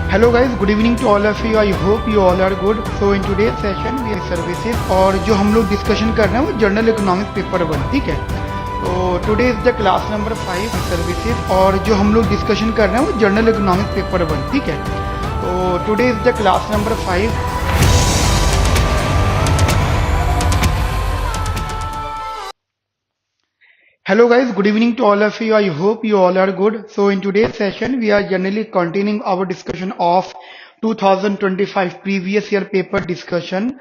Hello guys, good evening to all of you. I hope you all are good. So in today's session we are services और जो हम लोग discussion कर रहे हैं वो जर्नल इकोनॉमिक्स पेपर 1, ठीक है। तो today is the class number 5 services और जो हम लोग डिस्कशन कर रहे हैं वो जर्नल इकोनॉमिक्स पेपर 1, ठीक है। तो today is the class number 5। Hello guys, good evening to all of you. I hope you all are good. So in today's session, we are generally continuing our discussion of 2025 previous year paper discussion,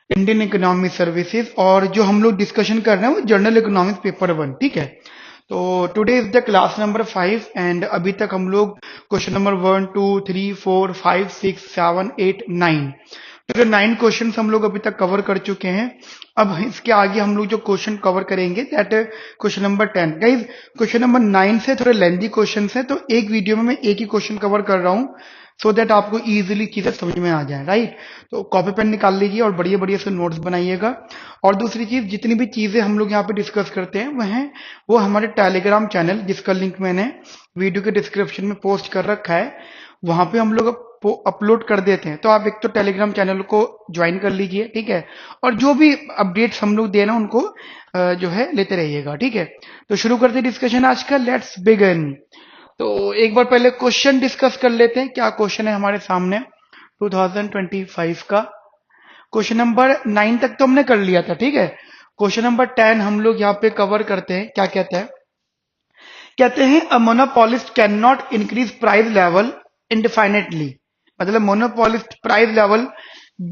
Indian Economic Services और जो हम लोग discussion कर रहे हैं वो journal economics paper 1, ठीक है। तो today is the class number 5 and अभी तक हम लोग क्वेश्चन नंबर 1, 2, 3, 4, 5, 6, 7, 8, 9 तो 9 क्वेश्चन हम लोग अभी तक कवर कर चुके हैं। अब इसके आगे हम लोग जो क्वेश्चन कवर करेंगे that question number 10। Guys question number 9 से थोड़े लेंथी क्वेश्चन है, तो एक वीडियो में मैं एक ही क्वेश्चन कवर कर रहा हूँ सो दैट आपको इजीली चीजें समझ में आ जाए, राइट। तो कॉपी पेन निकाल लीजिए और बढ़िया बढ़िया से नोट्स बनाइएगा। और दूसरी चीज, जितनी भी चीजें हम लोग यहाँ पे डिस्कस करते हैं वो हमारे टेलीग्राम चैनल, जिसका लिंक मैंने वीडियो के डिस्क्रिप्शन में पोस्ट कर रखा है, वहां पे हम लोग अपलोड कर देते हैं। तो आप एक तो टेलीग्राम चैनल को ज्वाइन कर लीजिए, ठीक है। और जो भी अपडेट्स हम लोग दे रहे हैं उनको जो है लेते रहिएगा, ठीक है। तो शुरू करते हैं डिस्कशन आज का। Let's begin. तो एक बार पहले क्वेश्चन डिस्कस कर लेते हैं। क्या क्वेश्चन है हमारे सामने 2025 का। क्वेश्चन नंबर 9 तक तो हमने कर लिया था, ठीक है। क्वेश्चन नंबर 10 हम लोग यहाँ पे कवर करते हैं। क्या कहता है, कहते हैं a monopolist can not increase price level indefinitely. मतलब मोनोपोलिस्ट प्राइस लेवल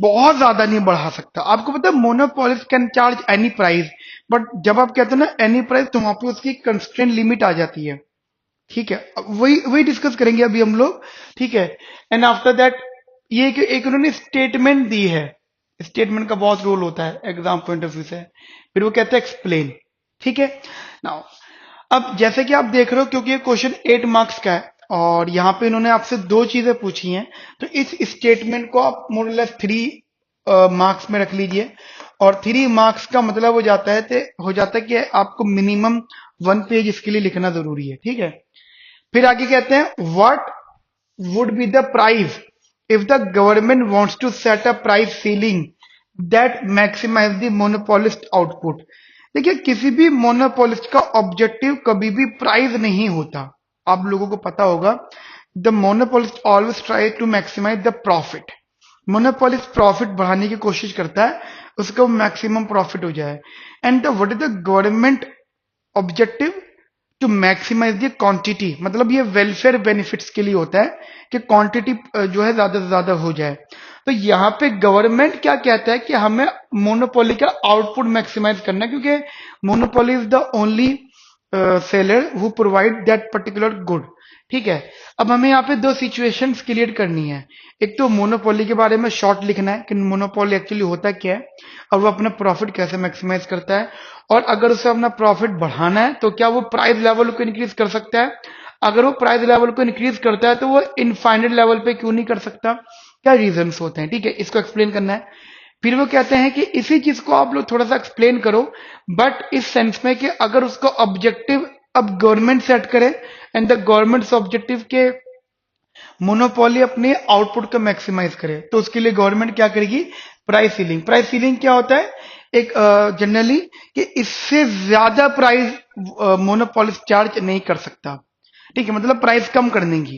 बहुत ज्यादा नहीं बढ़ा सकता। आपको पता है monopolist can charge any price, but जब आप कहते हैं ना एनी प्राइस, तो वहां पे उसकी कंस्ट्रेंट लिमिट आ जाती है, ठीक है। वही वही डिस्कस करेंगे अभी हम लोग, ठीक है। एंड आफ्टर दैट ये एक उन्होंने स्टेटमेंट दी है। स्टेटमेंट का बहुत रोल होता है एग्जाम पॉइंट ऑफ व्यू से। फिर वो कहते हैं एक्सप्लेन, ठीक है। नाउ अब जैसे कि आप देख रहे हो, क्योंकि ये क्वेश्चन 8 मार्क्स का है और यहाँ पे इन्होंने आपसे दो चीजें पूछी हैं, तो इस स्टेटमेंट को आप मोर लेस 3 मार्क्स में रख लीजिए। और 3 मार्क्स का मतलब हो जाता है कि आपको मिनिमम 1 पेज इसके लिए लिखना जरूरी है, ठीक है। फिर आगे कहते हैं what would be the price if the government wants to set a price ceiling that maximize the monopolist output. देखिए, किसी भी मोनोपोलिस्ट का ऑब्जेक्टिव कभी भी प्राइस नहीं होता। आप लोगों को पता होगा, the monopolist always try to maximize the profit. Monopolist profit बढ़ाने की कोशिश करता है, उसका मैक्सिमम प्रॉफिट हो जाए। And what is the government objective to maximize the quantity. मतलब ये वेलफेयर बेनिफिट्स के लिए होता है कि क्वांटिटी जो है ज्यादा से ज्यादा हो जाए। तो यहाँ पे गवर्नमेंट क्या कहता है कि हमें मोनोपोली का आउटपुट मैक्सिमाइज करना है, क्योंकि monopoly is the only seller who provide that particular good, ठीक है। अब हमें यहाँ पे दो सिचुएशंस क्लियर करनी है। एक तो मोनोपोली के बारे में शॉर्ट लिखना है कि मोनोपोली एक्चुअली होता क्या है और वो अपना प्रॉफिट कैसे मैक्सिमाइज करता है, और अगर उसे अपना प्रॉफिट बढ़ाना है तो क्या वो प्राइस लेवल को इंक्रीज कर सकता है। अगर वो प्राइस लेवल को इंक्रीज करता है तो वो इनफाइनाइट लेवल पे क्यों नहीं कर सकता, क्या रीजंस होते हैं, ठीक है। इसको एक्सप्लेन करना है। फिर वो कहते हैं कि इसी चीज को आप लोग थोड़ा सा एक्सप्लेन करो, बट इस सेंस में कि अगर उसको ऑब्जेक्टिव अब गवर्नमेंट सेट करे एंड द गवर्नमेंट ऑब्जेक्टिव के मोनोपोली अपने आउटपुट को मैक्सिमाइज करे, तो उसके लिए गवर्नमेंट क्या करेगी, प्राइस सीलिंग। प्राइस सीलिंग क्या होता है, एक जनरली कि इससे ज्यादा प्राइस मोनोपोलिस्ट चार्ज नहीं कर सकता, ठीक है। मतलब प्राइस कम कर देंगी,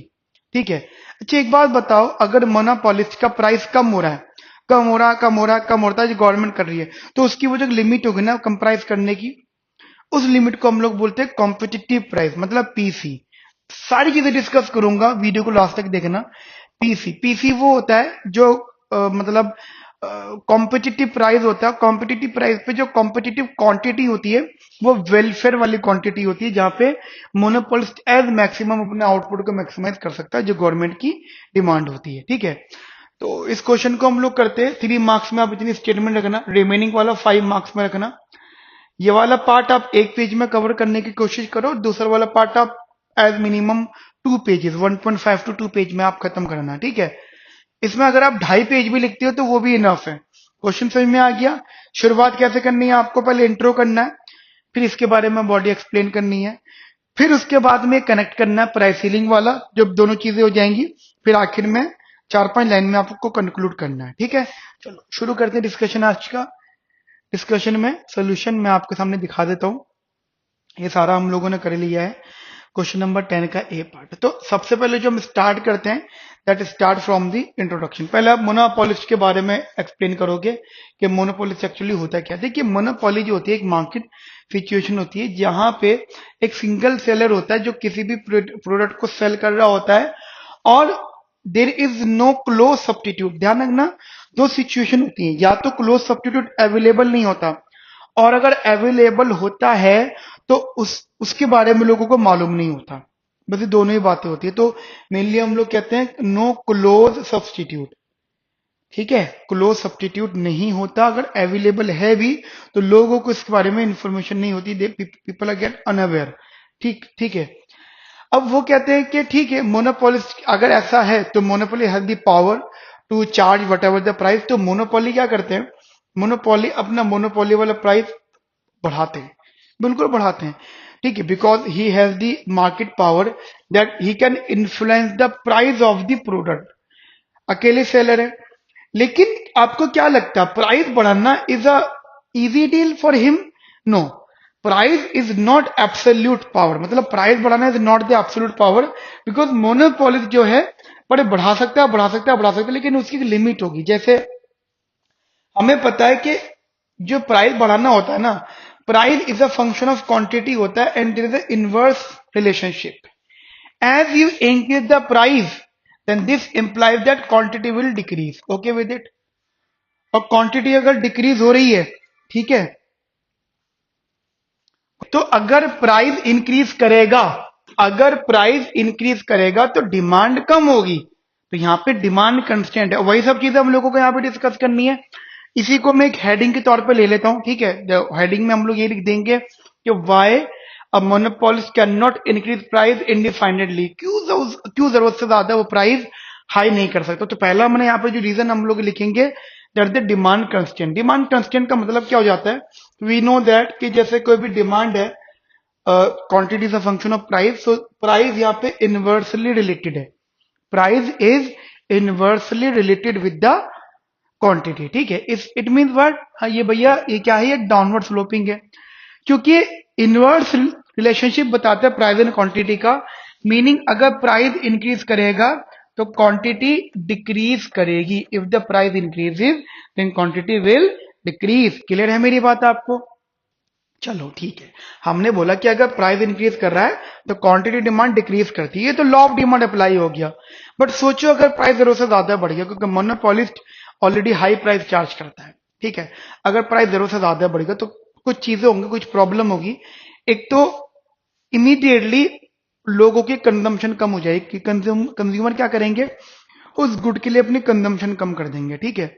ठीक है। अच्छा एक बात बताओ, अगर मोनोपोलिस्ट का प्राइस कम हो रहा है, कम हो रहा है, जो गवर्नमेंट कर रही है, तो उसकी वो जो लिमिट होगी ना कम प्राइस करने की, उस लिमिट को हम लोग बोलते हैं कॉम्पिटिटिव प्राइस, मतलब पीसी। सारी चीजें डिस्कस करूंगा, वीडियो को लास्ट तक देखना। पीसी वो होता है जो मतलब कॉम्पिटिटिव प्राइस होता है। कॉम्पिटिटिव प्राइस पे जो कॉम्पिटिटिव क्वांटिटी होती है वो वेलफेयर वाली क्वांटिटी होती है, जहां पे मोनोपोलिस्ट एज मैक्सिमम अपने आउटपुट को मैक्सिमाइज कर सकता है, जो गवर्नमेंट की डिमांड होती है, ठीक है। तो इस क्वेश्चन को हम लोग करते हैं 3 मार्क्स में। आप इतनी स्टेटमेंट रखना, रिमेनिंग वाला 5 मार्क्स में रखना। ये वाला पार्ट आप एक पेज में कवर करने की कोशिश करो, दूसरा वाला पार्ट आप as minimum 2 pages 1.5 to 2 page में आप खत्म करना, ठीक है। इसमें अगर आप 2.5 पेज भी लिखते हो तो वो भी इनफ है। क्वेश्चन समझ में आ गया। शुरुआत कैसे करनी है, आपको पहले इंट्रो करना है, फिर इसके बारे में बॉडी एक्सप्लेन करनी है, फिर उसके बाद में कनेक्ट करना है प्राइस सीलिंग वाला, जब दोनों चीजें हो जाएंगी, फिर आखिर में 4-5 लाइन में आपको कंक्लूड करना है, ठीक है। चलो शुरू करते हैं डिस्कशन आज का। डिस्कशन में सोल्यूशन मैं आपके सामने दिखा देता हूँ। ये सारा हम लोगों ने कर लिया है। क्वेश्चन नंबर 10 का ए पार्ट। तो सबसे पहले जो हम स्टार्ट करते हैं, that start from the introduction. पहले आप मोनोपोलिस्ट के बारे में एक्सप्लेन करोगे कि मोनोपोलिस्ट एक्चुअली होता क्या है। देखिए मोनोपोली जो होती है एक मार्केट सिचुएशन होती है जहां पे एक सिंगल सेलर होता है जो किसी भी प्रोडक्ट को सेल कर रहा होता है और there is no close substitute. ध्यान रखना, दो सिचुएशन होती है, या तो क्लोज सब्स्टिट्यूट अवेलेबल नहीं होता और अगर अवेलेबल होता है तो उसके बारे में लोगों को मालूम नहीं होता। बस ये दोनों ही बातें होती है। तो मेनली हम लोग कहते हैं नो क्लोज सब्स्टिट्यूट, ठीक है। क्लोज सब्स्टिट्यूट नहीं होता, अगर अवेलेबल है भी तो लोगों को इसके बारे में इंफॉर्मेशन नहीं होती, पीपल आर गेट अनअवेयर। ठीक ठीक है। अब वो कहते हैं कि ठीक है मोनोपोलिस्ट अगर ऐसा है तो monopoly has the power to charge whatever the price. तो मोनोपोली क्या करते हैं, मोनोपोली अपना मोनोपोली वाला प्राइस बढ़ाते हैं, बिल्कुल बढ़ाते हैं, ठीक है। Because he has the market power that he can influence the price of the product. अकेले सेलर है, लेकिन आपको क्या लगता है प्राइस बढ़ाना is a easy deal for him? No, price is not absolute power. मतलब प्राइस बढ़ाना is not the absolute power, because monopolist जो है बड़े बढ़ा सकता है बढ़ा सकता है बढ़ा सकता है, लेकिन उसकी लिमिट होगी। जैसे हमें पता है कि जो प्राइस बढ़ाना होता है ना, price is a function of quantity होता है and there is a inverse relationship. As you increase the price then this implies that quantity will decrease. Okay with it? और क्वांटिटी अगर डिक्रीज हो रही है, ठीक है, तो अगर प्राइस इंक्रीज करेगा, अगर प्राइस इंक्रीज करेगा तो डिमांड कम होगी। तो यहाँ पे डिमांड कंस्टेंट है, वही सब चीजें हम लोगों को यहाँ पे डिस्कस करनी है। इसी को मैं एक हेडिंग के तौर पे ले लेता हूं, ठीक है। हेडिंग में हम लोग ये लिख देंगे कि why a monopolist can not increase price indefinitely. क्यों जरूरत से ज्यादा वो प्राइस हाई नहीं कर सकता। तो पहला मैंने यहाँ पे जो रीजन हम लोग लिखेंगे that the demand constant. Demand constant का मतलब क्या हो जाता है, वी नो दैट कि जैसे कोई भी डिमांड है, quantity is a function of price, so price यहाँ पे इनवर्सली रिलेटेड है। Price is inversely related with the quantity, ठीक है। इस इट मीन व्हाट, हाँ ये भैया ये क्या है, ये डाउनवर्ड स्लोपिंग है, क्योंकि इनवर्स रिलेशनशिप बताता है प्राइस एंड क्वांटिटी का। मीनिंग अगर प्राइस इंक्रीज करेगा तो क्वांटिटी डिक्रीज करेगी। If the price increases then quantity will decrease. Clear है मेरी बात आपको? चलो ठीक है, हमने बोला कि अगर प्राइस इंक्रीज कर रहा है तो क्वांटिटी डिमांड डिक्रीज करती है, ये तो लॉ ऑफ डिमांड अप्लाई हो गया। बट सोचो अगर प्राइस जरूरत से ज्यादा बढ़ गया, क्योंकि monopolist already high price charge करता है, ठीक है। अगर प्राइस जरूरत से ज्यादा बढ़ गया तो कुछ चीजें होंगी, कुछ प्रॉब्लम होगी। एक तो इमीडिएटली लोगों की कंजम्पशन कम हो जाएगी, कंज्यूमर क्या करेंगे, उस गुड के लिए अपनी कंजम्पशन कम कर देंगे, ठीक है।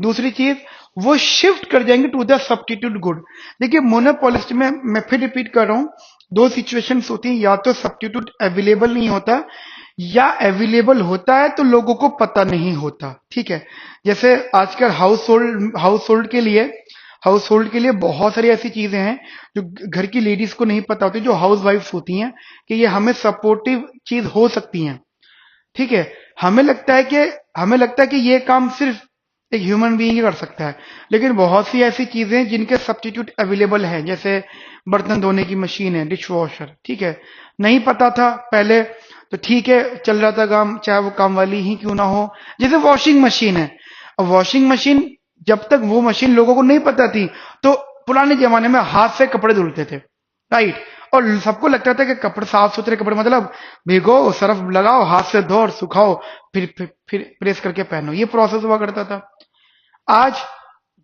दूसरी चीज, वो शिफ्ट कर जाएंगे टू द सब्स्टिट्यूट गुड। देखिए मोनोपोलिस्ट में मैं फिर रिपीट कर रहा हूं, दो सिचुएशंस होती हैं, या तो सब्स्टिट्यूट अवेलेबल नहीं होता या अवेलेबल होता है तो लोगों को पता नहीं होता, ठीक है। जैसे आजकल हाउस होल्ड के लिए बहुत सारी ऐसी चीजें हैं जो घर की लेडीज को नहीं पता होती, जो हाउस वाइफ्स होती हैं, कि ये हमें सपोर्टिव चीज हो सकती हैं, ठीक है। हमें लगता है कि ये काम सिर्फ एक ह्यूमन बीइंग ही कर सकता है, लेकिन बहुत सी ऐसी चीजें हैं जिनके सब्स्टिट्यूट अवेलेबल हैं। जैसे बर्तन धोने की मशीन है, डिश वॉशर, ठीक है। नहीं पता था पहले तो ठीक है, चल रहा था काम, चाहे वो काम वाली ही क्यों ना हो। जैसे वॉशिंग मशीन है, अब वॉशिंग मशीन, जब तक वो मशीन लोगों को नहीं पता थी तो पुराने जमाने में हाथ से कपड़े धुलते थे, राइट। और सबको लगता था कि कपड़े साफ सुथरे कपड़े मतलब भिगो, सर्फ लगाओ, हाथ से धो और सुखाओ, फिर प्रेस करके पहनो, ये प्रोसेस हुआ करता था। आज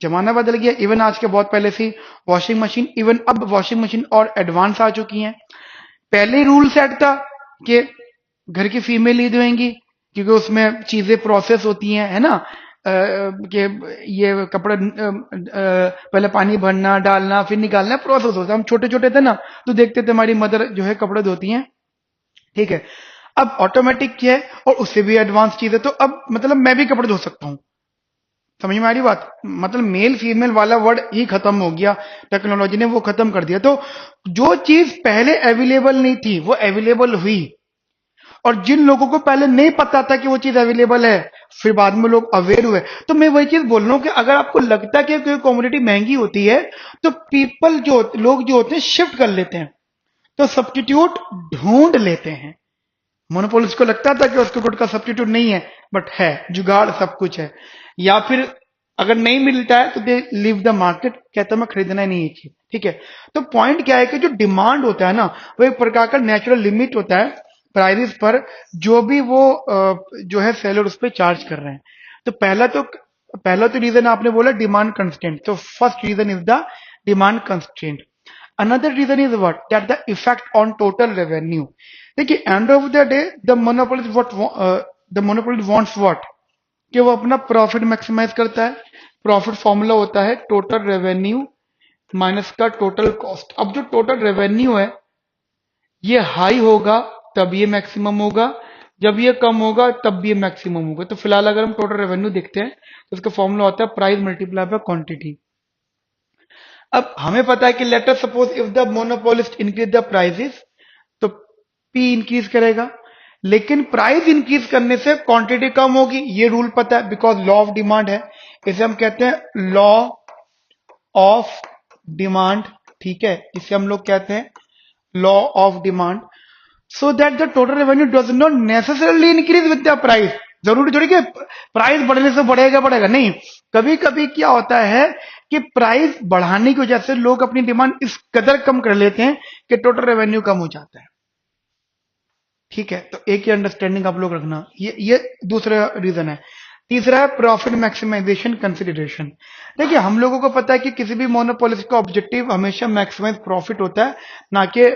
जमाना बदल गया, इवन आज के बहुत पहले से वॉशिंग मशीन, इवन अब वॉशिंग मशीन और एडवांस आ चुकी हैं। पहले रूल सेट था कि घर की फीमेल ही धोएंगी, क्योंकि उसमें चीजें प्रोसेस होती हैं, है ना, कि ये कपड़ा पहले पानी भरना, डालना, फिर निकालना, प्रोसेस होता है। हम छोटे छोटे थे ना तो देखते थे हमारी मदर जो है कपड़े धोती हैं, ठीक है। अब ऑटोमेटिक है और उससे भी एडवांस चीज है, तो अब मतलब मैं भी कपड़े धो सकता हूं। समझ में आ रही बात? मतलब मेल फीमेल वाला वर्ड ही खत्म हो गया, टेक्नोलॉजी ने वो खत्म कर दिया। तो जो चीज पहले अवेलेबल नहीं थी वो अवेलेबल हुई, और जिन लोगों को पहले नहीं पता था कि वो चीज अवेलेबल है फिर बाद में लोग अवेयर हुए। तो मैं वही चीज बोल रहा हूँ कि अगर आपको लगता है कि कोई कमोडिटी महंगी होती है तो पीपल जो लोग जो होते हैं शिफ्ट कर लेते हैं, तो सब्स्टिट्यूट ढूंढ लेते हैं। मोनोपोलिस्ट को लगता था कि उसके गुड का सब्स्टिट्यूट नहीं है, बट है, जुगाड़ सब कुछ है। या फिर अगर नहीं मिलता है तो दे लीव द मार्केट, कहता मैं खरीदना ही नहीं है चीज, ठीक है। तो पॉइंट क्या है कि जो डिमांड होता है ना, वो एक प्रकार का नेचुरल लिमिट होता है प्राइसेस पर, जो भी वो जो है सेलर उस पर चार्ज कर रहे हैं। तो पहला तो रीजन आपने बोला डिमांड कंस्टेंट, तो first reason is the demand constant. Another reason is what? That the effect on total revenue. देखिए and of the day the monopolist wants what, कि वो अपना प्रॉफिट मैक्सिमाइज करता है। प्रॉफिट फॉर्मूला होता है टोटल रेवेन्यू माइनस का total cost. अब जो टोटल रेवेन्यू है ये हाई होगा तब ये मैक्सिमम होगा, जब ये कम होगा तब भी ये मैक्सिमम होगा। तो फिलहाल अगर हम टोटल रेवेन्यू देखते हैं तो उसका फॉर्मूला होता है प्राइस मल्टीप्लाई बाय क्वांटिटी। अब हमें पता है कि let us suppose if the monopolist increase the prices, तो पी इंक्रीज करेगा, लेकिन प्राइस इंक्रीज करने से क्वांटिटी कम होगी, ये रूल पता है बिकॉज लॉ ऑफ डिमांड है। इसे हम कहते हैं लॉ ऑफ डिमांड, ठीक है, इसे हम लोग कहते हैं law of demand. So that the total revenue does not necessarily increase with the price. जरूरी थोड़ी कि प्राइस बढ़ने से बढ़ेगा नहीं, कभी कभी क्या होता है कि प्राइस बढ़ाने की वजह से लोग अपनी डिमांड इस कदर कम कर लेते हैं कि टोटल रेवेन्यू कम हो जाता है, ठीक है। तो एक ही अंडरस्टैंडिंग आप लोग रखना, ये दूसरा रीजन है। तीसरा है प्रॉफिट मैक्सिमाइजेशन कंसिडरेशन। देखिए हम लोगों को पता है कि किसी भी मोनोपोलिस्ट का ऑब्जेक्टिव हमेशा मैक्सिमाइज प्रॉफिट होता है, ना कि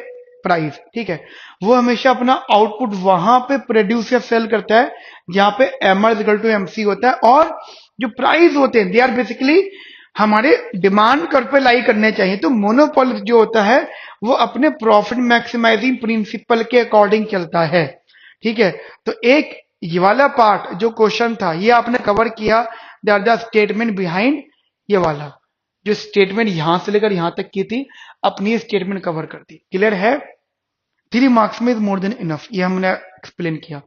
प्राइस, ठीक है। वो हमेशा अपना आउटपुट वहां पे प्रोड्यूस या सेल करता है जहां पे एम इक्वल टू एमसी होता है, और जो प्राइस होते हैं दे आर बेसिकली हमारे डिमांड कर्व पे लाई करने चाहिए। तो मोनोपोलिस्ट जो होता है वो अपने प्रॉफिट मैक्सिमाइजिंग प्रिंसिपल के अकॉर्डिंग चलता है, ठीक है। तो एक ये वाला पार्ट जो क्वेश्चन था ये आपने कवर किया, दैट द स्टेटमेंट बिहाइंड, ये वाला जो स्टेटमेंट यहां से लेकर यहां तक की थी, अपनी स्टेटमेंट कवर कर दी। क्लियर है? 3 मार्क्स में इज मोर देन इनफ, ये हमने एक्सप्लेन किया।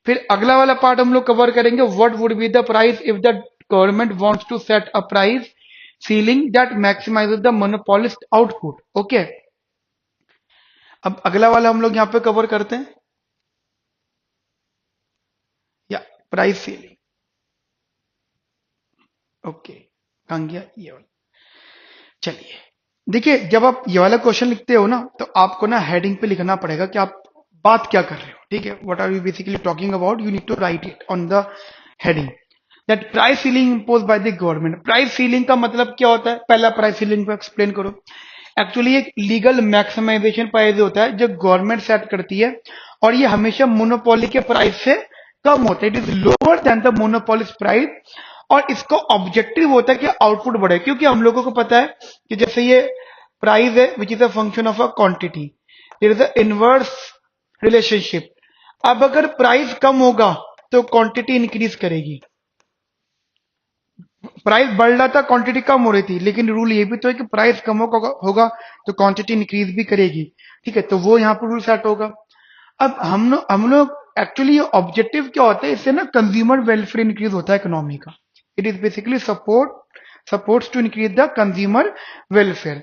फिर अगला वाला पार्ट हम लोग कवर करेंगे, what would be the price if the government wants to set a price ceiling that maximises the monopolist output. Okay, अब अगला वाला हम लोग यहां पे कवर करते हैं, या प्राइस सीलिंग। ओके, कहां गया ये वाला? चलिए देखिए, जब आप ये वाला क्वेश्चन लिखते हो ना तो आपको ना हेडिंग पे लिखना पड़ेगा कि आप बात क्या कर रहे हो, ठीक है। What are you basically talking about, you need to write it on the heading. That price ceiling impose by the government. Price ceiling का मतलब क्या होता है, पहला प्राइस सीलिंग को एक्सप्लेन करो। एक्चुअली एक लीगल मैक्सिमाइजेशन प्राइस होता है जो गवर्नमेंट सेट करती है, और ये हमेशा मोनोपोली के प्राइस से कम होता है, it is lower than the monopolist price. और इसका ऑब्जेक्टिव होता है कि आउटपुट बढ़े, क्योंकि हम लोगों को पता है कि जैसे ये प्राइस है which is a function of a quantity, there is a inverse relationship. अब अगर प्राइस कम होगा तो क्वांटिटी इंक्रीज करेगी, प्राइस बढ़ रहा था क्वांटिटी कम हो रही थी, लेकिन रूल ये भी तो है कि प्राइस कम होगा तो क्वांटिटी इंक्रीज भी करेगी, ठीक है। तो वो यहाँ पर रूल सेट होगा। अब हम लोग एक्चुअली ये ऑब्जेक्टिव क्या होता है, इससे ना कंज्यूमर वेलफेयर इंक्रीज होता है इकोनॉमी का। It is basically supports to increase the consumer welfare.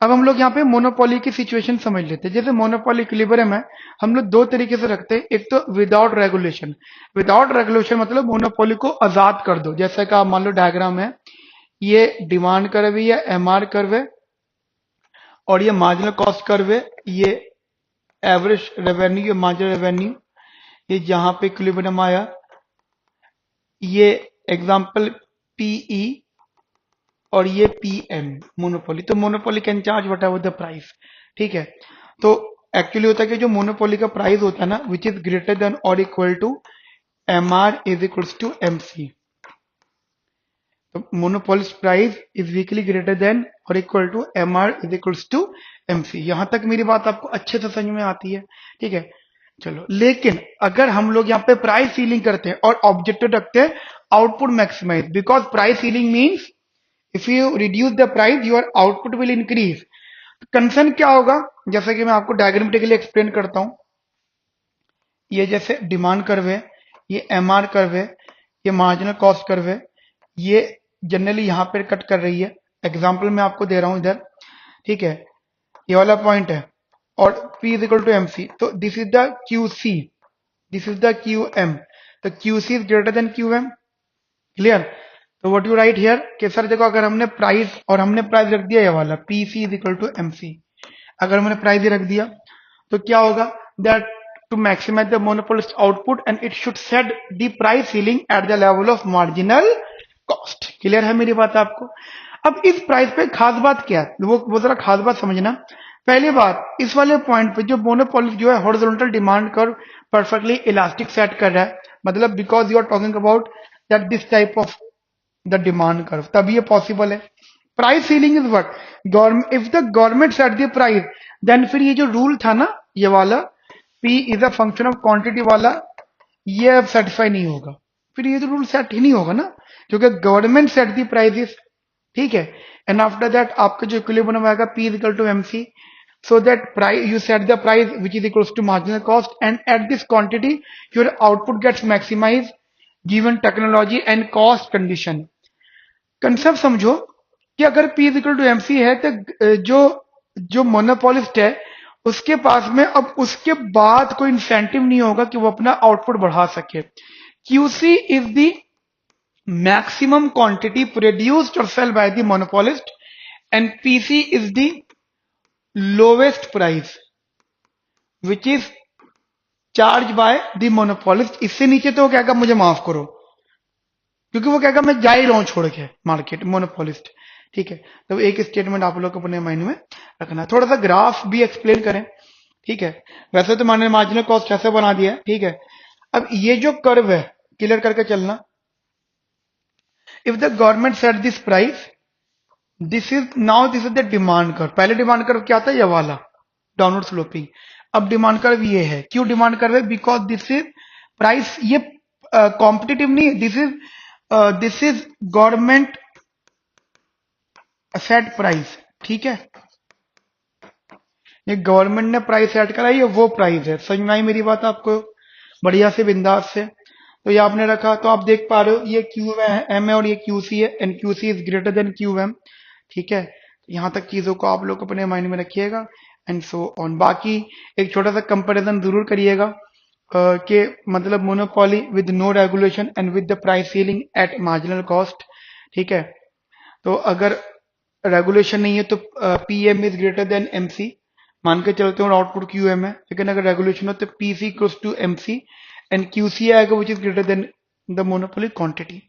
अब हम लोग यहाँ पे मोनोपोली की सिचुएशन समझ लेते हैं। जैसे मोनोपोली इक्विलिब्रियम है, हम लोग दो तरीके से रखते हैं। एक तो विदाउट रेगुलेशन। विदाउट रेगुलेशन मतलब मोनोपोली को आजाद कर दो, जैसा कि आप मान लो डायग्राम है, ये डिमांड कर्व है, ये एमआर कर्व है, और ये मार्जिनल कॉस्ट कर्व है, ये एवरेज रेवेन्यू, ये मार्जिनल रेवेन्यू, ये जहां पे इक्विलिब्रियम आया, ये एग्जांपल पीई, और ये पीएम मोनोपोली। तो monopoly can charge what ever the price, ठीक है। तो एक्चुअली होता है कि जो मोनोपोली का प्राइस होता है ना, विच इज ग्रेटर देन और equal to M R is equals to M C. तो monopolist price is weakly greater than और equal to M R is equals to M C. यहां तक मेरी बात आपको अच्छे से समझ में आती है, ठीक है। चलो, लेकिन अगर हम लोग यहाँ पे प्राइस सीलिंग करते हैं और ऑब्जेक्टिव रखते हैं output maximize, because price ceiling means if you reduce the price your output will increase. Concern क्या होगा, जैसा कि मैं आपको डायग्रामेटिकली एक्सप्लेन करता हूं। ये जैसे डिमांड कर्व है, ये एमआर कर्व है, ये मार्जिनल कॉस्ट कर्व है, ये जनरली यहाँ पे कट कर रही है। एग्जाम्पल मैं आपको दे रहा हूं इधर, ठीक है, ये वाला पॉइंट है और P is equal to M C, तो this is the Q C, this is the Q M, तो Q C is greater than Q M. Clear? तो व्हाट यू राइट हियर कि सर देखो, अगर हमने प्राइस और हमने प्राइस रख दिया ये वाला P C is equal to M C, अगर हमने प्राइस ही रख दिया तो क्या होगा, that to maximize the monopolist output and it should set the price ceiling at the level of marginal cost. Clear है मेरी बात आपको? अब इस प्राइस पे खास बात क्या है, वो जरा खास बात समझना। पहली बात, इस वाले पॉइंट पे जो मोनोपोलिस्ट जो है horizontal demand curve perfectly elastic set कर रहा है, मतलब because you are talking about that this type of the demand curve, तभी ये पॉसिबल है। Price ceiling is what, government, if the government set the price, then फिर ये जो रूल था ना ये वाला P is a function of quantity वाला, ये अब सेटिस्फाई नहीं होगा, फिर ये तो रूल सेट ही नहीं होगा ना, क्योंकि गवर्नमेंट सेट दी प्राइसेस, ठीक है। एंड आफ्टर दैट आपका जो इक्विलिब्रियम आएगा P is equal to MC, so that price you set the price which is equals to marginal cost, and at this quantity your output gets maximized given technology and cost condition। Concept समझो कि अगर P is equal to MC है तो जो जो monopolist है उसके पास में अब उसके बाद कोई इंसेंटिव नहीं होगा कि वो अपना आउटपुट बढ़ा सके। QC is the maximum quantity produced और sell by the monopolist and PC is the lowest price which is charge by the monopolist. इससे नीचे तो वो कहेगा मुझे माफ करो, क्योंकि वो कहेगा मैं जा ही रहा हूं छोड़ के मार्केट, मोनोपोलिस्ट, ठीक है। तो एक स्टेटमेंट आप लोग को अपने माइंड में रखना। थोड़ा सा ग्राफ भी एक्सप्लेन करें, ठीक है। वैसे तो मैंने मार्जिनल कॉस्ट कैसे बना दिया है, ठीक है। अब ये जो कर्व है क्लियर करके चलना, if the government set this price, this is the demand curve. पहले डिमांड कर्व क्या था, ये वाला डाउनवर्ड स्लोपिंग। अब डिमांड कर्व ये है, क्यों डिमांड कर्व है, बिकॉज दिस इज प्राइस, ये कॉम्पिटिटिव नहीं, this is government set price, ठीक है। ये गवर्नमेंट ने प्राइस सेट करा, ये वो प्राइस है। समझ में आई मेरी बात आपको बढ़िया से, बिंदास से? तो ये आपने रखा, तो आप देख पा रहे हो ये क्यू एम है और ये क्यू सी है, and Q C is greater than Q M, ठीक है। यहां तक चीजों को आप लोग अपने माइंड में रखिएगा एंड सो ऑन। बाकी एक छोटा सा कंपैरिजन जरूर करिएगा कि मतलब monopoly with no regulation and with the price ceiling at marginal cost, ठीक है। तो अगर रेगुलेशन नहीं है तो PM is greater than MC मान के चलते हैं और आउटपुट QM है, लेकिन अगर रेगुलेशन हो तो PC equals to MC and QC आएगा which is greater than the monopoly quantity.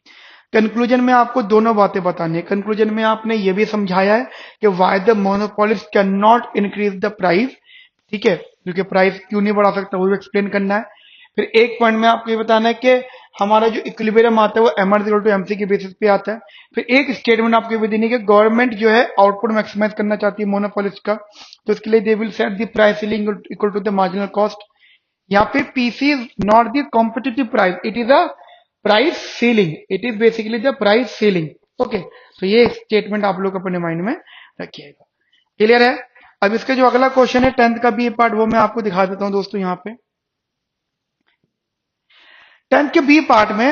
Conclusion में आपको दोनों बातें बतानी है। कंक्लूजन में आपने ये भी समझाया है कि why the monopolist can not increase the price, ठीक है, क्योंकि प्राइस क्यों नहीं बढ़ा सकता वो भी एक्सप्लेन करना है। फिर एक पॉइंट में आपको ये बताना है कि हमारा जो इक्विलिब्रियम आता है वो MR इक्वल टू MC के बेसिस पे आता है। फिर एक स्टेटमेंट आपको ये देनी है कि गवर्नमेंट जो है आउटपुट मैक्सिमाइज करना चाहती है मोनोपोलिस्ट का, तो इसके लिए they will set the price ceiling equal to the marginal cost. यहाँ पे PC is not the competitive price, it is a price ceiling, it is basically the price ceiling. Okay, तो ये स्टेटमेंट आप लोग अपने माइंड में रखिएगा। Clear है? अब इसका जो अगला क्वेश्चन है 10th का बी पार्ट, वो मैं आपको दिखा देता हूं दोस्तों। यहाँ पे 10th के बी पार्ट में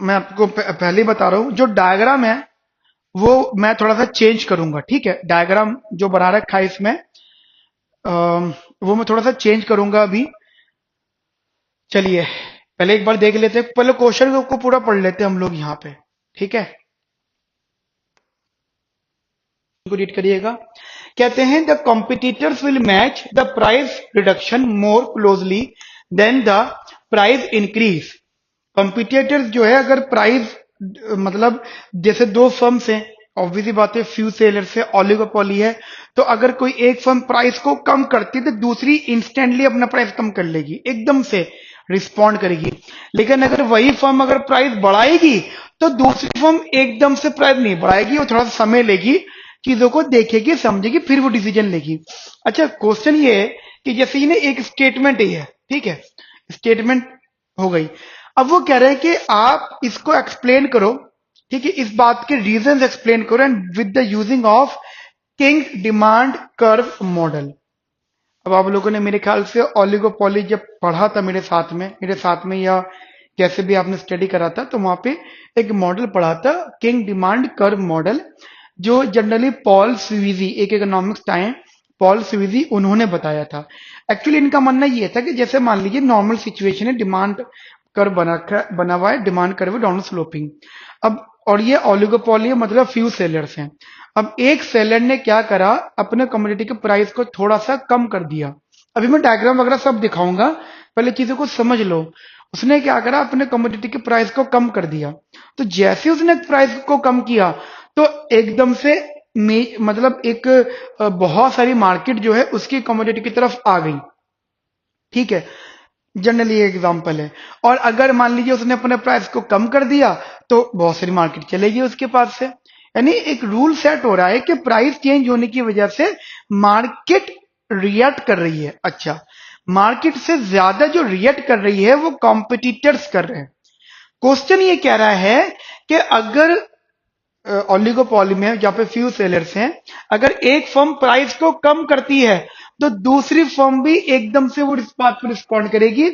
मैं आपको पहले ही बता रहा हूं, जो डायग्राम है वो मैं थोड़ा सा चेंज करूंगा, ठीक है। डायग्राम जो बना रखा है इसमें वो मैं थोड़ा सा चेंज करूंगा अभी। चलिए पहले एक बार देख लेते हैं, पहले क्वेश्चन को पूरा पढ़ लेते हैं हम लोग यहाँ पे, ठीक है। रीड करिएगा। कहते हैं the competitors will match the price reduction more closely than the price increase. Competitors जो है, अगर प्राइस मतलब जैसे दो फर्म्स हैं, ऑब्वियसली बात है, फ्यू सेलर्स है, ओलिगोपोली है, तो अगर कोई एक फर्म प्राइस को कम करती है तो दूसरी इंस्टेंटली अपना प्राइस कम कर लेगी, एकदम से रिस्पॉन्ड करेगी। लेकिन अगर वही फर्म अगर प्राइस बढ़ाएगी तो दूसरी फर्म एकदम से प्राइस नहीं बढ़ाएगी, वो थोड़ा सा समय लेगी, चीजों को देखेगी, समझेगी, फिर वो डिसीजन लेगी। अच्छा, क्वेश्चन ये है कि जैसे ये एक स्टेटमेंट ही है, ठीक है, स्टेटमेंट हो गई। अब वो कह रहे हैं कि आप इसको एक्सप्लेन करो, ठीक है, इस बात के रीजंस एक्सप्लेन करो and with the using of king demand curve model. अब आप लोगों ने मेरे ख्याल से ओलिगोपोली जब पढ़ा था मेरे साथ में या कैसे भी आपने स्टडी करा था, तो वहां पे एक मॉडल पढ़ा था, किंग डिमांड कर्व मॉडल, जो जनरली पॉल स्वीजी, एक इकोनॉमिक्स टाइम पॉल स्वीजी, उन्होंने बताया था। एक्चुअली इनका मानना ये था कि जैसे मान लीजिए नॉर्मल सिचुएशन है, डिमांड कर्व बना हुआ है, डिमांड कर्व डाउन स्लोपिंग। अब और ये ओलिगोपोली है, मतलब फ्यू सेलर्स हैं। अब एक सेलर ने क्या करा, अपने कमोडिटी के प्राइस को थोड़ा सा कम कर दिया। अभी मैं डायग्राम वगैरह सब दिखाऊंगा, पहले चीजों को समझ लो। उसने क्या करा, अपने कमोडिटी के प्राइस को कम कर दिया। तो जैसे उसने प्राइस को कम किया, तो एकदम से मतलब एक बहुत सारी मार्केट जो है उसकी कमोडिटी की तरफ आ गई। ठीक है, जनरली ये एग्जांपल है। और अगर मान लीजिए उसने अपने प्राइस को कम कर दिया, तो बहुत सारी मार्केट चलेगी उसके पास से। यानी एक रूल सेट हो रहा है कि प्राइस चेंज होने की वजह से मार्केट रिएक्ट कर रही है। अच्छा, मार्केट से ज्यादा जो रिएक्ट कर रही है वो कॉम्पिटिटर्स कर रहे हैं। क्वेश्चन ये कह रहा है कि अगर ओलिगोपॉली में जहां पे फ्यू सेलर्स हैं, अगर एक फर्म प्राइस को कम करती है तो दूसरी फर्म भी एकदम से वो इस बात पर रिस्पॉन्ड करेगी।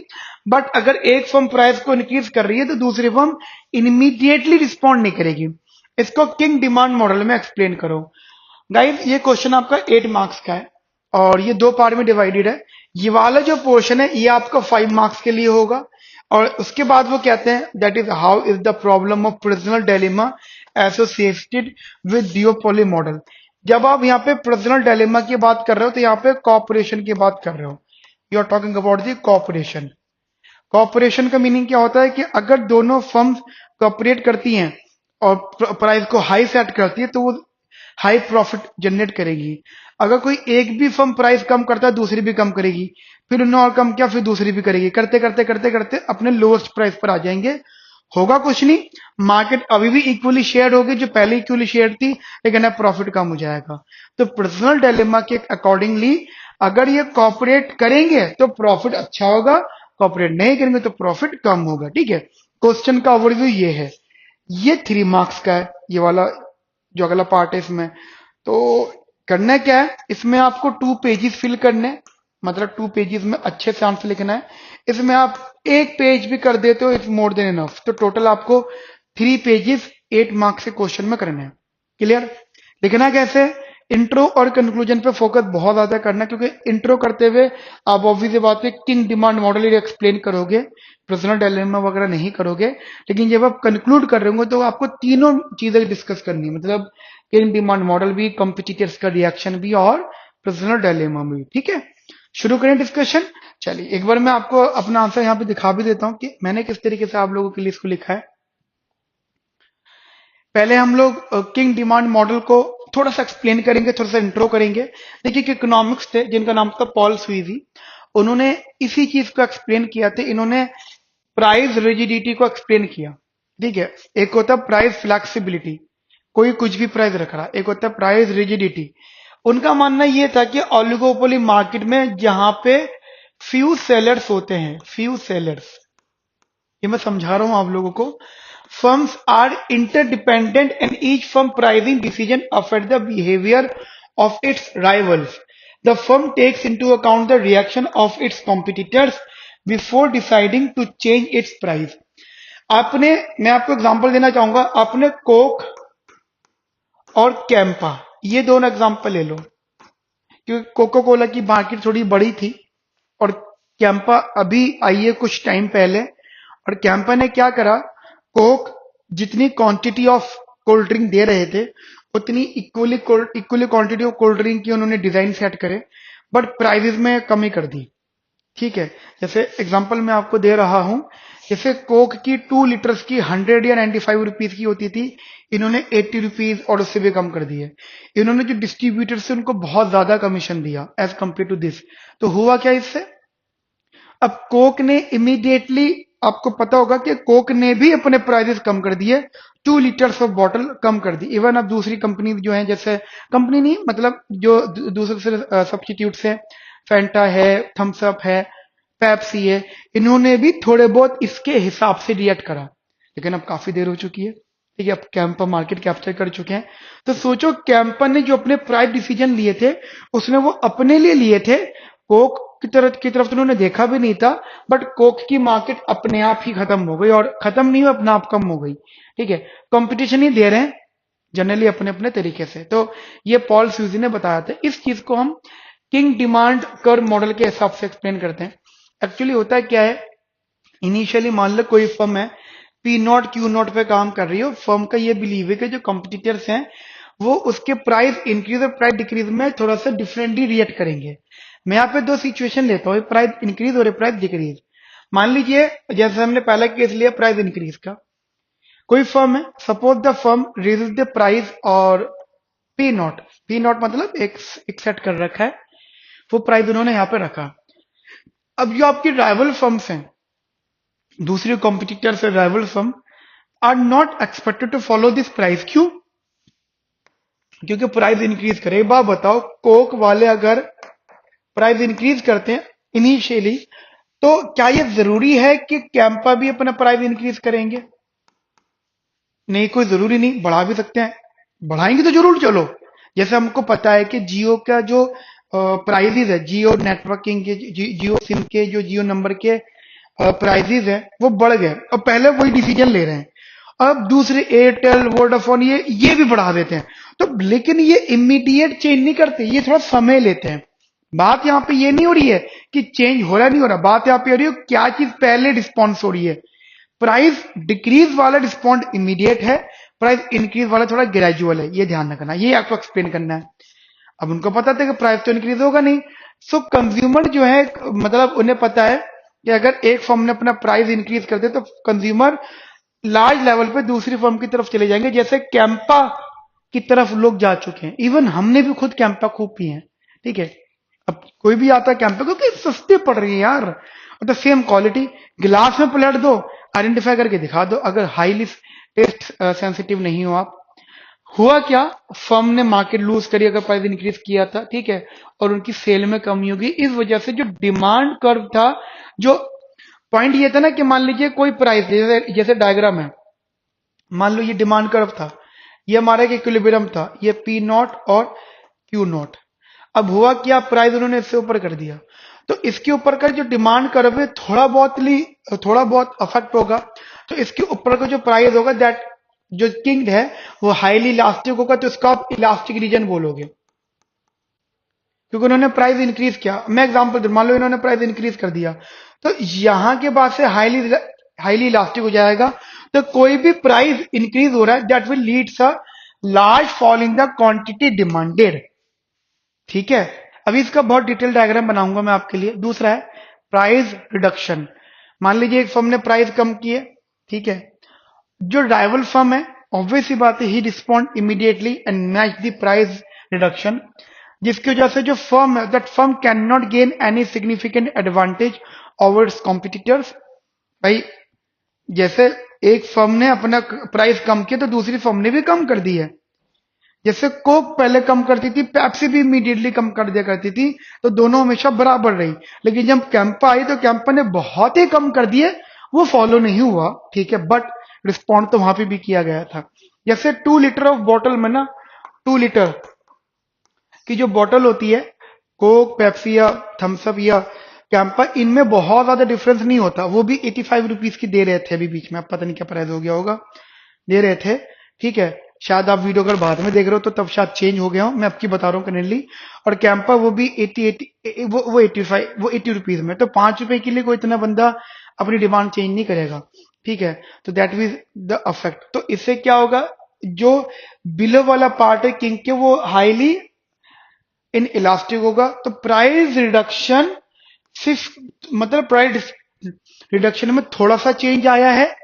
बट अगर एक फर्म प्राइस को इंक्रीज कर रही है तो दूसरी फर्म इमीडिएटली रिस्पॉन्ड नहीं करेगी। इसको किंग डिमांड मॉडल में एक्सप्लेन करो। गाइस, ये क्वेश्चन आपका 8 मार्क्स का है और ये दो पार्ट में डिवाइडेड है। ये वाला जो पोर्शन है ये आपका 5 मार्क्स के लिए होगा। और उसके बाद वो कहते हैं that is how is the problem of personal dilemma associated with डिओपोली model. जब आप यहाँ पे पर्सनल डायलेमा की बात कर रहे हो तो यहाँ पे कॉपरेशन की बात कर रहे हो। You are talking about the cooperation. Cooperation का मीनिंग क्या होता है कि अगर दोनों फर्म्स कॉपरेट करती हैं और प्राइस को हाई सेट करती है तो वो हाई प्रॉफिट जनरेट करेगी। अगर कोई एक भी फर्म प्राइस कम करता है दूसरी भी कम करेगी, फिर उन्होंने और कम किया फिर दूसरी भी करेगी, करते करते करते करते अपने लोएस्ट प्राइस पर आ जाएंगे। होगा कुछ नहीं, मार्केट अभी भी इक्वली शेयर होगी जो पहले इक्वली शेयर थी, लेकिन अब प्रॉफिट कम हो जाएगा। तो पर्सनल डायलेमा के अकॉर्डिंगली अगर ये कॉपरेट करेंगे तो प्रॉफिट अच्छा होगा, कॉपरेट नहीं करेंगे तो प्रॉफिट कम होगा। ठीक है, क्वेश्चन का ओवरव्यू ये है। ये 3 मार्क्स का है, ये वाला जो अगला पार्ट है इसमें। तो करना क्या है, इसमें आपको 2 पेजेस फिल करने हैं, मतलब 2 पेजेस में अच्छे से आंसर लिखना है। इसमें आप एक पेज भी कर देते हो इट्स मोर देन इनफ। तो टोटल आपको 3 पेजेस 8 मार्क्स के क्वेश्चन में करने हैं। क्लियर? लिखना कैसे, इंट्रो और कंक्लूजन पे फोकस बहुत ज्यादा करना, क्योंकि इंट्रो करते हुए आप ऑब्वियस बात है किंग डिमांड मॉडल एक्सप्लेन करोगे, पर्सनल डायलेमा वगैरह नहीं करोगे। लेकिन जब आप कंक्लूड कर रहे होंगे तो आपको तीनों चीजें डिस्कस करनी है, मतलब किंग डिमांड मॉडल भी, कॉम्पिटिटर्स का रिएक्शन भी और पर्सनल डायलेमा भी। ठीक है, शुरू करें डिस्कशन। चलिए एक बार मैं आपको अपना आंसर यहाँ पे दिखा भी देता हूँ कि मैंने किस तरीके से आप लोगों के लिए इसको लिखा है। पहले हम लोग किंग डिमांड मॉडल को थोड़ा सा एक्सप्लेन करेंगे, थोड़ा सा इंट्रो करेंगे। देखिए, इकोनॉमिक्स थे जिनका नाम था पॉल स्वीजी, उन्होंने इसी चीज को एक्सप्लेन किया था। इन्होंने प्राइस रिजिडिटी को एक्सप्लेन किया। ठीक है, एक होता है प्राइस फ्लेक्सिबिलिटी, कोई कुछ भी प्राइस रख रहा, एक होता है प्राइस रिजिडिटी। उनका मानना यह था कि ऑलिगोपोली मार्केट में जहां पे फ्यू सेलर्स होते हैं, फ्यू सेलर्स, ये मैं समझा रहा हूं आप लोगों को, firms are interdependent and each firm pricing decision affect the behavior of its rivals. The firm takes into account the reaction of its competitors before deciding to change its price. आपने, मैं आपको एग्जांपल देना चाहूंगा, आपने Coke और कैंपा, ये दोनों example ले लो, क्योंकि कोको कोला की मार्केट थोड़ी बड़ी थी और कैंपा अभी आई है कुछ टाइम पहले। और कैंपा ने क्या करा, कोक जितनी क्वांटिटी ऑफ कोल्ड ड्रिंक दे रहे थे उतनी equally quantity of cold drink की उन्होंने डिजाइन सेट करे, बट प्राइसेस में कमी कर दी। ठीक है, जैसे एग्जांपल मैं आपको दे रहा हूं, जैसे कोक की 2 लीटर्स की 100 या 95 रुपीज की होती थी, इन्होंने 80 रुपीज और उससे भी कम कर दिए। इन्होंने जो डिस्ट्रीब्यूटर से उनको बहुत ज्यादा कमीशन दिया एज कंपेयर टू दिस। तो हुआ क्या इससे, अब कोक ने इमीडिएटली, आपको पता होगा कि कोक ने भी अपने प्राइसेस कम कर दिए, 2 लीटर्स ऑफ बॉटल कम कर दी। इवन अब दूसरी कंपनी जो है, जैसे कंपनी नहीं मतलब जो दूसरे सब्स्टिट्यूट है, फैंटा है, थम्स अप है, पेप्सी है, इन्होंने भी थोड़े बहुत इसके हिसाब से रिएक्ट करा। लेकिन अब काफी देर हो चुकी है। ठीक है, अब कैंपा मार्केट कैप्चर कर चुके हैं। तो सोचो कैंपा ने जो अपने प्राइस डिसीजन लिए थे उसने वो अपने लिए लिए थे, कोक की तरफ तो उन्होंने देखा भी नहीं था, बट कोक की मार्केट अपने आप ही खत्म हो गई, और खत्म नहीं हुई, अपने आप कम हो गई। ठीक है, कंपटीशन ही दे रहे हैं जनरली अपने अपने तरीके से। तो ये पॉल स्यूजी ने बताया था। इस चीज को हम किंग डिमांड कर्व मॉडल के हिसाब से एक्सप्लेन करते हैं। एक्चुअली होता है क्या है, इनिशियली मान लो कोई फर्म है पी नॉट क्यू नॉट पे काम कर रही हो, फर्म का ये बिलीव है कि जो कंपटीटर्स हैं वो उसके प्राइस इंक्रीज और प्राइस डिक्रीज में थोड़ा सा डिफरेंटली रिएक्ट करेंगे। मैं यहाँ पे दो सिचुएशन लेता हूँ, प्राइस इंक्रीज और प्राइस डिक्रीज। मान लीजिए जैसे हमने पहला केस लिया प्राइस इंक्रीज का, कोई फर्म है, suppose the firm raises the price और पी नॉट मतलब एक सेट कर रखा है, वो प्राइस उन्होंने यहाँ पे रखा। अब जो आपकी राइवल फर्म्स हैं, दूसरी कॉम्पिटिटर से rival firm are not expected to follow this price. क्यों? क्योंकि प्राइस इंक्रीज करे। एक बात बताओ, कोक वाले अगर प्राइस इंक्रीज करते हैं इनिशियली, तो क्या ये जरूरी है कि कैंपा भी अपना प्राइस इंक्रीज करेंगे? नहीं, कोई जरूरी नहीं, बढ़ा भी सकते हैं। बढ़ाएंगे तो जरूर चलो। जैसे हमको पता है कि जियो का जो प्राइजेज है, जियो नेटवर्किंग के, जियो सिम के, जो जियो नंबर के प्राइजेज है वो बढ़ गए, और पहले वही डिसीजन ले रहे हैं। अब दूसरे एयरटेल वोडाफोन ये भी बढ़ा देते हैं। तो लेकिन ये इमीडिएट चेंज नहीं करते, ये थोड़ा समय लेते हैं। बात यहाँ पे ये नहीं हो रही है कि चेंज हो रहा नहीं हो रहा, बात यहाँ पे हो रही है क्या चीज पहले रिस्पॉन्स हो रही है। प्राइस डिक्रीज वाला रिस्पॉन्ड इमीडिएट है, प्राइस इंक्रीज वाला थोड़ा ग्रेजुअल है, ये ध्यान रखना, ये आपको एक्सप्लेन करना है। अब उनको पता था कि प्राइस तो इंक्रीज होगा नहीं, सो कंज्यूमर जो है, मतलब उन्हें पता है कि अगर एक फर्म ने अपना प्राइस इंक्रीज कर दे तो कंज्यूमर लार्ज लेवल पे दूसरी फर्म की तरफ चले जाएंगे, जैसे कैंपा की तरफ लोग जा चुके हैं। इवन हमने भी खुद कैंपा खूब पी है। ठीक है, अब कोई भी आता है कैंपा, क्योंकि सस्ते पड़ रही है यार, मतलब सेम क्वालिटी, गिलास में पलट दो, आइडेंटिफाई करके दिखा दो, अगर हाईली टेस्ट सेंसिटिव नहीं हो आप। हुआ क्या, फर्म ने मार्केट लूज करी अगर प्राइस इंक्रीज किया था, ठीक है, और उनकी सेल में कमी होगी। इस वजह से जो डिमांड कर्व था, जो पॉइंट ये था ना कि मान लीजिए कोई प्राइस, जैसे डायग्राम है, मान लो ये डिमांड कर्व था, ये हमारा एक इक्विलिब्रियम था, ये पी नॉट और क्यू नॉट। अब हुआ क्या, प्राइस उन्होंने इससे ऊपर कर दिया, तो इसके ऊपर का जो डिमांड कर्व है थोड़ा बहुत अफेक्ट होगा। तो इसके ऊपर का जो प्राइस होगा, दैट जो किंग है वो हाईली इलास्टिक होगा, तो इसका आप इलास्टिक रीजन बोलोगे, क्योंकि उन्होंने प्राइस इंक्रीज किया। मैं एग्जांपल दूं, मान लो इन्होंने प्राइस इंक्रीज कर दिया, तो यहां के बाद से हाईली इलास्टिक हो जाएगा। तो कोई भी प्राइस इंक्रीज हो रहा है, that will leads a large fall in the quantity demanded. ठीक है, अभी इसका बहुत डिटेल डायग्राम बनाऊंगा मैं आपके लिए। दूसरा है प्राइस रिडक्शन। मान लीजिए एक फर्म ने प्राइस कम की है, ठीक है, जो राइवल फर्म है, ऑब्वियसली बात है, he respond immediately and match the price reduction, जिसकी वजह से जो फर्म है, that firm can not gain any significant advantage over its competitors. भाई जैसे एक फर्म ने अपना प्राइस कम किया तो दूसरी फर्म ने भी कम कर दी है। जैसे कोक पहले कम करती थी, पेप्सी भी इमीडिएटली कम कर दिया करती थी, तो दोनों हमेशा बराबर रही। लेकिन जब कैंपा आई तो कैंपा ने बहुत ही कम कर दिए, वो फॉलो नहीं हुआ, ठीक है, बट रिस्पॉन्ड तो वहां पे भी किया गया था। जैसे 2 लीटर ऑफ बॉटल में ना, 2 लीटर की जो बॉटल होती है, कोक, पेप्सी या थम्सअप या कैंपा, इनमें बहुत ज्यादा डिफरेंस नहीं होता। वो भी 85 रुपीज की दे रहे थे अभी बीच में, अब पता नहीं क्या प्राइस हो गया होगा, दे रहे थे। ठीक है, शायद आप वीडियो अगर बाद में देख रहे हो तो तब शायद चेंज हो गया हो, मैं आपकी बता रहा हूँ करेंटली। और कैंपा वो भी 80 वो 85, वो 80 रुपीज में। तो 5 रुपए के लिए कोई इतना बंदा अपनी डिमांड चेंज नहीं करेगा। ठीक है, तो दैट मीज द अफेक्ट। तो इससे क्या होगा, जो बिलो वाला पार्ट है किंग के, वो हाईली इन इलास्टिक होगा। तो प्राइस रिडक्शन सिर्फ, मतलब प्राइस रिडक्शन में थोड़ा सा चेंज आया है,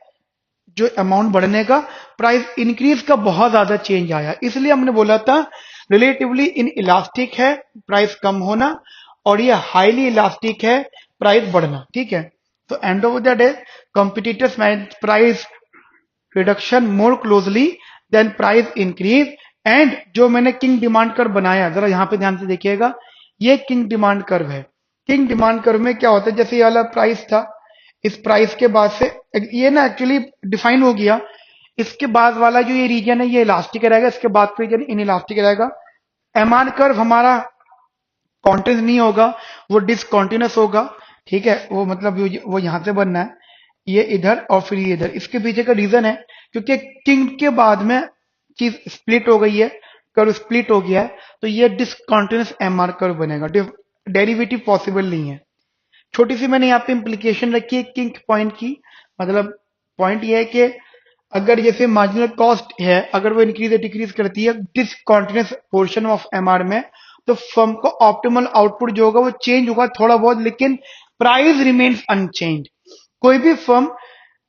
जो अमाउंट बढ़ने का, प्राइस इंक्रीज का बहुत ज्यादा चेंज आया। इसलिए हमने बोला था रिलेटिवली इन इलास्टिक है प्राइस कम होना, और ये हाईली इलास्टिक है प्राइस बढ़ना। ठीक है, तो end of the day competitors manage price reduction more closely than price increase. And जो मैंने किंग डिमांड कर्व बनाया, जरा यहां पे ध्यान से देखिएगा, ये किंग डिमांड कर्व है। किंग डिमांड कर्व में क्या होता है, जैसे ये वाला प्राइस था, इस प्राइस के बाद से ये ना एक्चुअली डिफाइन हो गया, इसके बाद वाला जो ये रीजन है ये इलास्टिक रहेगा, इसके बाद का रीजन इन इलास्टिक रहेगा। एमान कर्व हमारा कॉन्टिन्यूस नहीं होगा, वो डिसकॉन्टिन्यूस होगा। ठीक है, वो मतलब वो यहां से बनना है, ये इधर और फिर ये इधर। इसके पीछे का रीजन है क्योंकि किंग के बाद में चीज स्प्लिट हो गई है, कर्व स्प्लिट हो गया है, तो ये डिसकॉन्टिन्यूस एमआर कर्व बनेगा, डेरिवेटिव पॉसिबल नहीं है। छोटी सी मैंने यहाँ पे इम्प्लीकेशन रखी है किंग पॉइंट की। मतलब पॉइंट ये है कि अगर जैसे मार्जिनल कॉस्ट है, अगर वो इंक्रीज या डिक्रीज करती है डिसकॉन्टिन्यूस पोर्शन ऑफ एमआर में, तो फर्म को ऑप्टिमल आउटपुट जो होगा वो चेंज होगा थोड़ा बहुत, लेकिन प्राइस रिमेन्स अनचेंज। कोई भी फर्म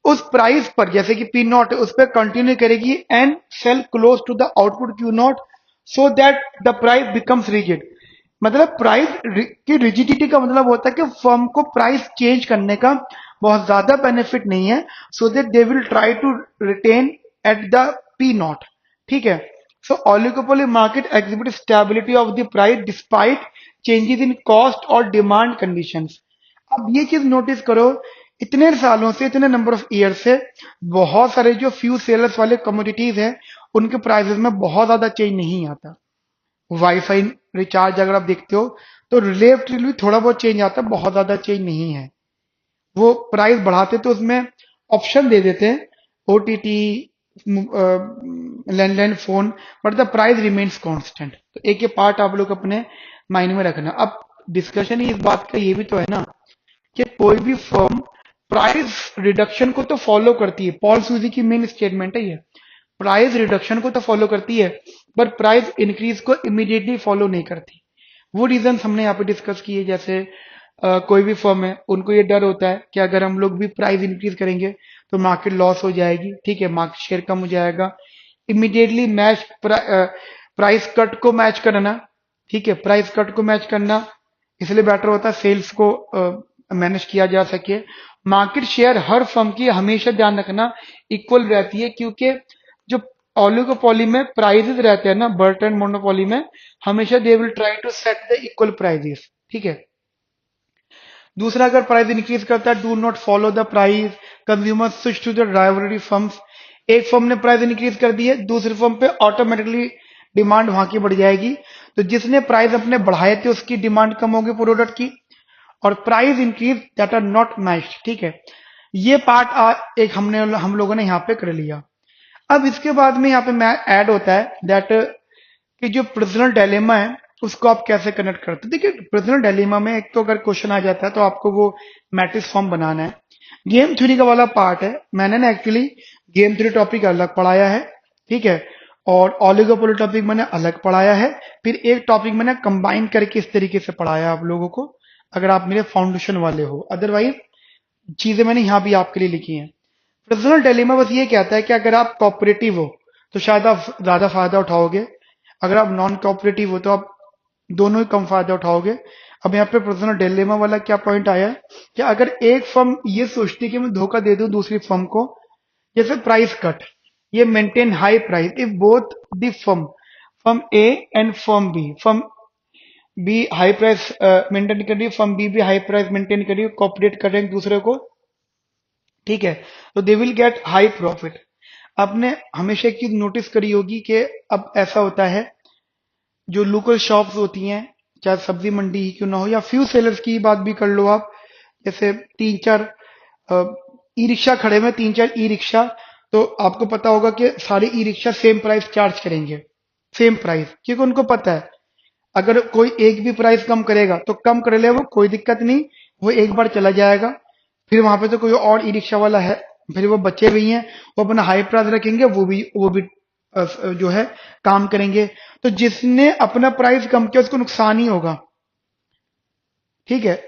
उस प्राइस पर, जैसे कि पी नॉट है, उस पर कंटिन्यू करेगी and sell close to the output Q not, so that the price becomes rigid. मतलब प्राइस की रिजिडिटी का मतलब होता है कि फर्म को प्राइस चेंज करने का बहुत ज्यादा बेनिफिट नहीं है, so that they will try to retain at the P naught. ठीक है, so oligopoly market exhibit stability of the price despite changes in cost और डिमांड कंडीशंस। अब ये चीज नोटिस करो, इतने सालों से, इतने नंबर ऑफ ईयर से बहुत सारे जो फ्यू सेलर्स वाले कमोडिटीज हैं, उनके प्राइसेस में बहुत ज्यादा चेंज नहीं आता। वाईफाई रिचार्ज अगर आप देखते हो तो रिलेटिवली थोड़ा बहुत चेंज आता है, बहुत ज्यादा चेंज नहीं है। वो प्राइस बढ़ाते तो उसमें ऑप्शन दे देते हैं, OTT, landline phone, but the price remains constant. तो एक ये पार्ट आप लोग अपने माइंड में रखना। अब डिस्कशन ही इस बात का ये भी तो है ना कि कोई भी फर्म प्राइस रिडक्शन को तो फॉलो करती है, पॉल सूजी की मेन स्टेटमेंट है ये, प्राइस रिडक्शन को तो फॉलो करती है, पर प्राइस इंक्रीज को इमीडिएटली फॉलो नहीं करती। वो रीजन हमने यहाँ पे डिस्कस किए। जैसे कोई भी फर्म है, उनको ये डर होता है कि अगर हम लोग भी प्राइस इंक्रीज करेंगे तो मार्केट लॉस हो जाएगी। ठीक है, मार्केट शेयर कम हो जाएगा, इमीडिएटली मैच प्राइस कट को मैच करना। ठीक है, प्राइस कट को मैच करना इसलिए बेटर होता है सेल्स को मैनेज किया जा सके। मार्केट शेयर हर फर्म की हमेशा ध्यान रखना इक्वल रहती है, क्योंकि जो ओलिगोपोली में प्राइजेस रहते हैं ना, बर्ट एंड मोनोपोली में हमेशा they will try to set the equal prices. ठीक है, दूसरा, अगर प्राइस इंक्रीज करता है, do not follow the price, consumer switch to the rivalry firms. एक फर्म ने प्राइस इंक्रीज कर दी है, दूसरी फर्म पे ऑटोमेटिकली डिमांड वहां की बढ़ जाएगी, तो जिसने प्राइस अपने बढ़ाए थे उसकी डिमांड कम होगी प्रोडक्ट की, और price increase that are not matched. ठीक है, ये पार्ट एक हम लोगों ने यहाँ पे कर लिया। अब इसके बाद में यहाँ पे मैं ऐड होता है दैट कि जो पर्सनल डायलेमा है उसको आप कैसे कनेक्ट करते हैं। देखिए, पर्सनल डायलेमा में एक तो अगर क्वेश्चन आ जाता है तो आपको वो मैट्रिक्स फॉर्म बनाना है। गेम थ्योरी का वाला पार्ट है, मैंने ना एक्चुअली गेम थ्योरी टॉपिक अलग पढ़ाया है। ठीक है, और ओलिगोपोली टॉपिक मैंने अलग पढ़ाया है, फिर एक टॉपिक मैंने कंबाइन करके इस तरीके से पढ़ाया आप लोगों को, अगर आप मेरे फाउंडेशन वाले हो। अदरवाइज चीजें मैंने यहाँ भी आपके लिए लिखी हैं। पर्सनल डिलेमा बस ये कहता है कि अगर आप कोऑपरेटिव हो तो शायद आप ज्यादा फायदा उठाओगे, अगर आप नॉन कोऑपरेटिव हो तो आप दोनों ही कम फायदा उठाओगे। अब यहाँ पे पर्सनल डिलेमा वाला क्या पॉइंट आया है कि अगर एक फर्म ये सोचती है कि मैं धोखा दे दूं दूसरी फर्म को, जैसे प्राइस कट, ये maintain high price if both the firm, firm A and firm B high price maintain कर रही है, फर्म बी भी हाई प्राइस मेंटेन कर रही है, कॉपरेट कर रहे हैं एक दूसरे को। ठीक है, तो they will get high profit. आपने हमेशा एक चीज नोटिस करी होगी कि अब ऐसा होता है, जो लोकल शॉप्स होती हैं, चाहे सब्जी मंडी ही क्यों ना हो, या फ्यू सेलर्स की बात भी कर लो आप, जैसे तीन चार ई रिक्शा खड़े हुए, तीन चार ई रिक्शा, तो आपको पता होगा कि सारे e rickshaw same price charge करेंगे, सेम प्राइस, क्योंकि उनको पता है अगर कोई एक भी प्राइस कम करेगा तो कम कर ले, वो कोई दिक्कत नहीं, वो एक बार चला जाएगा, फिर वहां पे तो कोई और ई रिक्शा वाला है, फिर वो बच्चे भी हैं, वो अपना हाई प्राइस रखेंगे, वो भी जो है काम करेंगे। तो जिसने अपना प्राइस कम किया उसको नुकसान ही होगा। ठीक है,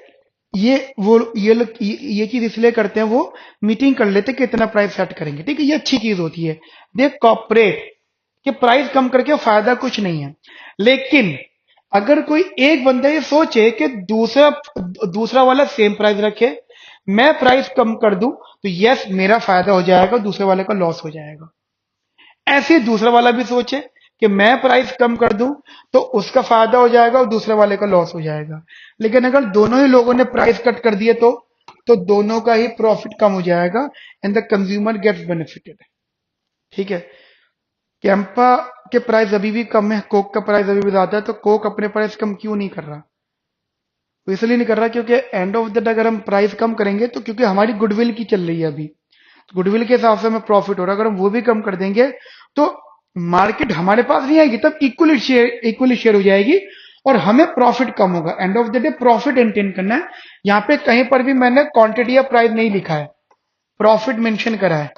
ये वो ये लोग ये चीज इसलिए करते हैं, वो मीटिंग कर लेते हैं कि इतना प्राइस सेट करेंगे। ठीक है, ये अच्छी चीज होती है, दे कॉपरेट, कि प्राइस कम करके फायदा कुछ नहीं है। लेकिन अगर कोई एक बंदा ये सोचे कि दूसरा दूसरा वाला सेम प्राइस रखे, मैं प्राइस कम कर दूं, तो यस मेरा फायदा हो जाएगा, दूसरे वाले का लॉस हो जाएगा। ऐसे ही दूसरा वाला भी सोचे कि मैं प्राइस कम कर दूं तो उसका फायदा हो जाएगा और दूसरे वाले का लॉस हो जाएगा। लेकिन अगर दोनों ही लोगों ने प्राइस कट कर दिए तो दोनों का ही प्रॉफिट कम हो जाएगा and the consumer gets benefited. ठीक है, कैंपा के प्राइस अभी भी कम है, कोक का प्राइस अभी भी ज्यादा है, तो कोक अपने प्राइस कम क्यों नहीं कर रहा? वो इसलिए नहीं कर रहा क्योंकि एंड ऑफ द डे अगर हम प्राइस कम करेंगे तो क्योंकि हमारी गुडविल की चल रही है अभी, गुडविल के हिसाब से हमें प्रॉफिट हो रहा है, अगर हम वो भी कम कर देंगे तो मार्केट हमारे पास नहीं आएगी, तब इक्वली शेयर हो जाएगी और हमें प्रॉफिट कम होगा। And of the day profit maintain करना है। यहाँ पे कहीं पर भी मैंने क्वांटिटी या प्राइस नहीं लिखा है, प्रॉफिट मेंशन करा है।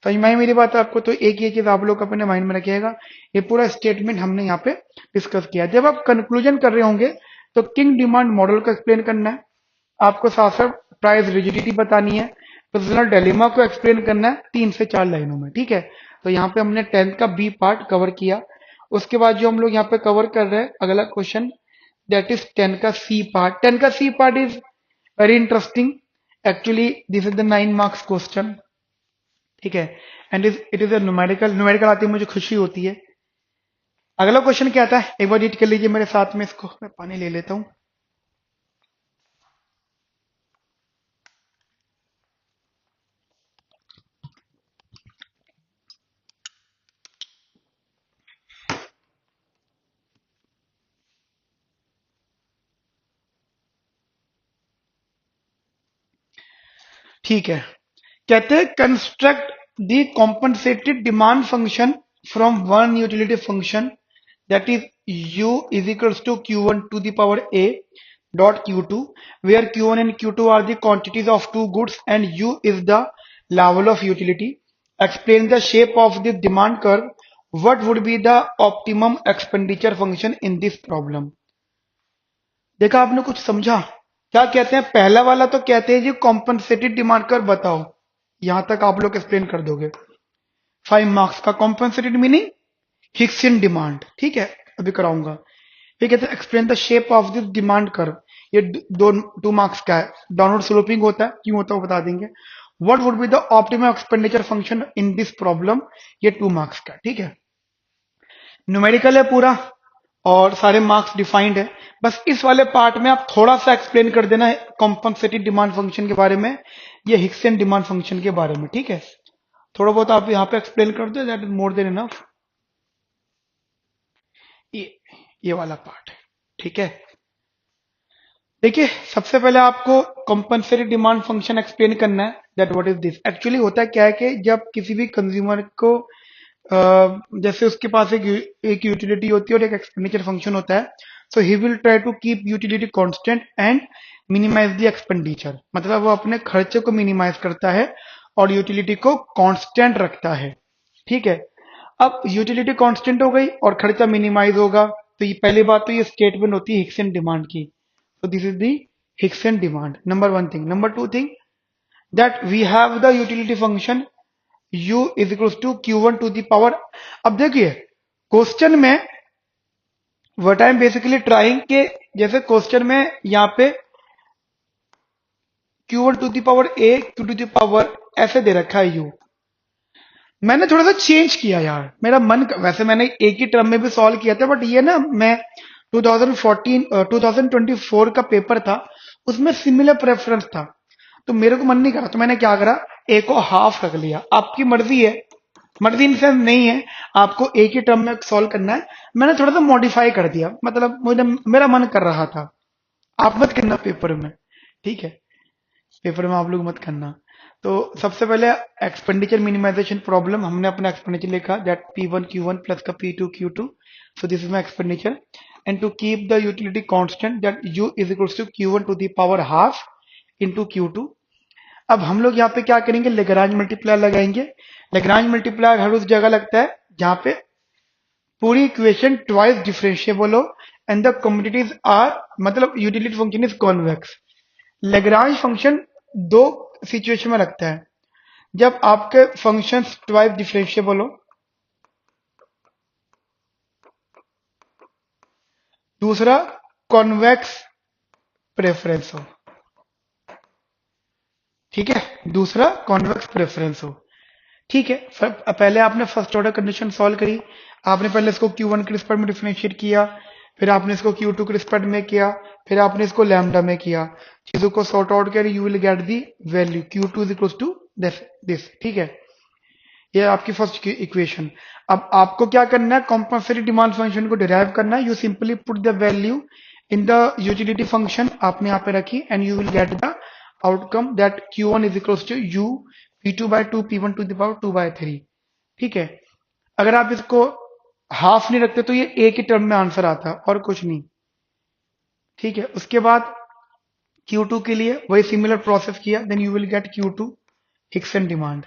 समझ में आई मेरी बात आपको? तो एक ये चीज आप लोग अपने माइंड में रखिएगा। ये पूरा स्टेटमेंट हमने यहाँ पे डिस्कस किया। जब आप कंक्लूजन कर रहे होंगे तो किंग डिमांड मॉडल को एक्सप्लेन करना है, आपको साथ साथ प्राइस रिजिडिटी बतानी है, पोजिशनल डिलेमा को एक्सप्लेन करना है 3 से 4 लाइनों में, ठीक है। तो यहाँ पे हमने 10th का बी पार्ट कवर किया। उसके बाद जो हम लोग यहाँ पे कवर कर रहे हैं अगला क्वेश्चन, दैट इज 10 का सी पार्ट। 10 का C part is very interesting, actually this is the 9 marks question, ठीक है। And it is a numerical आती है, मुझे खुशी होती है। अगला क्वेश्चन क्या आता है एक बार रीड कर लीजिए मेरे साथ में, इसको मैं पानी ले लेता हूं। ठीक है, कहते हैं construct the compensated demand function from one utility function that is u is equals to q1 to the power a dot q2 where q1 and q2 are the quantities of two goods and u is the level of utility. Explain the shape of the demand curve. What would be the optimum expenditure function in this problem? देखा आपने कुछ समझा? क्या कहते हैं पहला वाला तो कहते हैं जी कॉम्पनसेटेड डिमांड कर्व बताओ, यहां तक आप लोग एक्सप्लेन कर दोगे। 5 मार्क्स का कॉम्पनसेटेड मीनिंग हिक्सन डिमांड, ठीक है, अभी कराऊंगा। ये कहते हैं explain the shape of this demand curve, ये 2 मार्क्स का है। डाउनवर्ड स्लोपिंग होता है, क्यों होता है वो बता देंगे। What would be the optimum expenditure function in this problem, ये 2 मार्क्स का, ठीक है। न्यूमेरिकल है पूरा और सारे मार्क्स डिफाइंड है। बस इस वाले पार्ट में आप थोड़ा सा एक्सप्लेन कर देना है कॉम्पनसेटेड डिमांड फंक्शन के बारे में, ये हिक्सन डिमांड फंक्शन के बारे में, ठीक है। थोड़ा बहुत आप यहाँ पे एक्सप्लेन कर दो, that is more than enough. ये वाला पार्ट है, ठीक है। देखिए सबसे पहले आपको कंपनसेटेड डिमांड फंक्शन एक्सप्लेन करना है, that what is this. Actually होता क्या है कि जब किसी भी कंज्यूमर को जैसे उसके पास एक यूटिलिटी होती है और एक एक्सपेंडिचर फंक्शन होता है, so he will try to keep utility constant and minimise the expenditure, मतलब वो अपने खर्चे को मिनिमाइज करता है और यूटिलिटी को कांस्टेंट रखता है, ठीक है। अब यूटिलिटी कांस्टेंट हो गई और खर्चा मिनिमाइज होगा, तो ये पहली बात तो ये स्टेटमेंट होती है हिक्सन डिमांड की। So this is the Hickson demand. Number one thing. Number two thing, that we have the utility function u is equals to q1 to the power. अब देखिए क्वेश्चन में what I am basically trying के जैसे question में यहाँ पे q1 to the power a, q to the power ऐसे दे रखा है u, मैंने थोड़ा सा चेंज किया यार, मेरा मन वैसे मैंने एक ही टर्म में भी सॉल्व किया था, बट ये ना मैं 2024 का पेपर था, उसमें सिमिलर प्रेफरेंस था, तो मेरे को मन नहीं करा, तो मैंने क्या करा, ए को हाफ रख लिया। आपकी मर्जी है, मर्जी इन सेंस नहीं है, आपको एक ही टर्म में सॉल्व करना है, मैंने थोड़ा सा मॉडिफाई कर दिया, मतलब मुझे मेरा मन कर रहा था। आप मत करना पेपर में, ठीक है, पेपर में आप लोग मत करना। तो सबसे पहले एक्सपेंडिचर मिनिमाइजेशन प्रॉब्लम, हमने अपना एक्सपेंडिचर लिखा दैट P1 Q1 प्लस का P2 Q2, so this is my expenditure, and to keep the utility constant that u is equals to q1 to the power half into q2। अब हम लोग यहाँ पे क्या करेंगे, लेग्रांज मल्टीप्लायर लगाएंगे। Lagrange multiplier हर उस जगह लगता है जहां पे पूरी इक्वेशन ट्वाइस डिफरेंशिएबल हो एंड द कम्युनिटीज आर, मतलब utility function is convex. Lagrange function दो सिचुएशन में लगता है, जब आपके फंक्शन ट्वाइस डिफरेंशिएबल हो, दूसरा कॉन्वेक्स प्रेफरेंस हो, ठीक है, दूसरा कॉन्वेक्स प्रेफरेंस हो, ठीक है। पहले आपने फर्स्ट ऑर्डर कंडीशन सॉल्व करी, आपने पहले इसको Q1 के रिस्पेक्ट में डिफरेंशिएट किया, फिर आपने इसको Q2 के रिस्पेक्ट में किया, फिर आपने इसको लैम्डा में किया, चीजों को सॉर्ट आउट कर, you will get the value Q2 is equal to this, ठीक है। ये आपकी फर्स्ट इक्वेशन। अब आपको क्या करना है, कॉम्पनसेटेड डिमांड फंक्शन को डिराइव करना है। You simply put the value in the utility function आपने यहाँ पे रखी and you will get the outcome that Q1 is equals to U P2/2 P1 to the power 2/3। ठीक है, अगर आप इसको हाफ नहीं रखते तो ये ए के टर्म में आंसर आता और कुछ नहीं। ठीक है, उसके बाद Q2 के लिए वही सिमिलर प्रोसेस किया, then you will get Q2 Hicksian demand.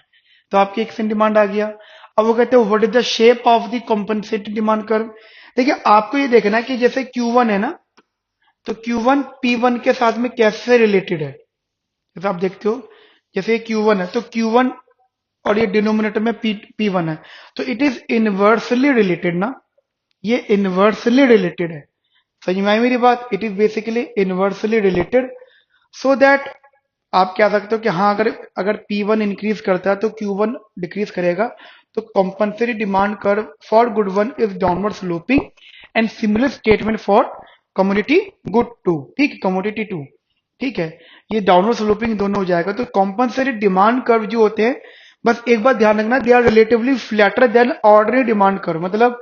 तो आपकी हिक्सन डिमांड आ गया। अब वो कहते हैं what is the shape of the compensated demand curve. देखिए आपको ये देखना है कि जैसे Q1 है ना, तो Q1 P1 के साथ में कैसे रिलेटेड है। जैसे आप देखते हो, जैसे Q1 है तो Q1 और ये डिनोमिनेटर में P1 है, तो इट इज इनवर्सली रिलेटेड ना, ये इनवर्सली रिलेटेड है। समझ में आई मेरी बात? It is basically inversely related, so that आप क्या सकते हो कि हाँ, अगर अगर P1 इंक्रीज करता है तो Q1 डिक्रीज करेगा। तो compensatory demand curve for good one is downward sloping and similar statement for commodity good two. ठीक है, कम्युनिटी टू। ठीक है, ये डाउनवर्ड स्लोपिंग दोनों हो जाएगा। तो कॉम्पनसेटरी डिमांड कर्व जो होते हैं, बस एक बात ध्यान रखना, they are relatively flatter than ordinary demand curve. मतलब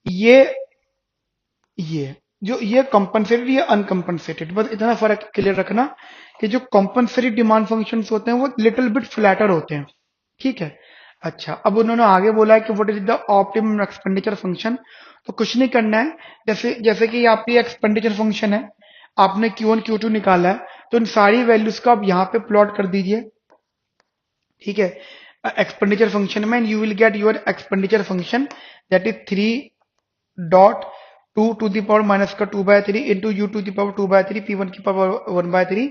ये ये जो ये कंपनसेटेड या अनकंपनसेटेड, बस इतना फर्क क्लियर रखना कि जो कंपनसेटेड डिमांड फंक्शंस होते हैं वो लिटिल बिट फ्लैटर होते हैं। ठीक है, अच्छा अब उन्होंने आगे बोला है कि what is the optimum expenditure function. तो कुछ नहीं करना है, जैसे जैसे कि आपकी एक्सपेंडिचर फंक्शन है, आपने Q1 Q2 निकाला है, तो इन सारी वैल्यूज को आप यहाँ पे प्लॉट कर दीजिए। ठीक है, एक्सपेंडिचर फंक्शन में you will get your expenditure function that is 3 to the power minus का 2/3 into u to the power 2/3 P1 की पावर 1/3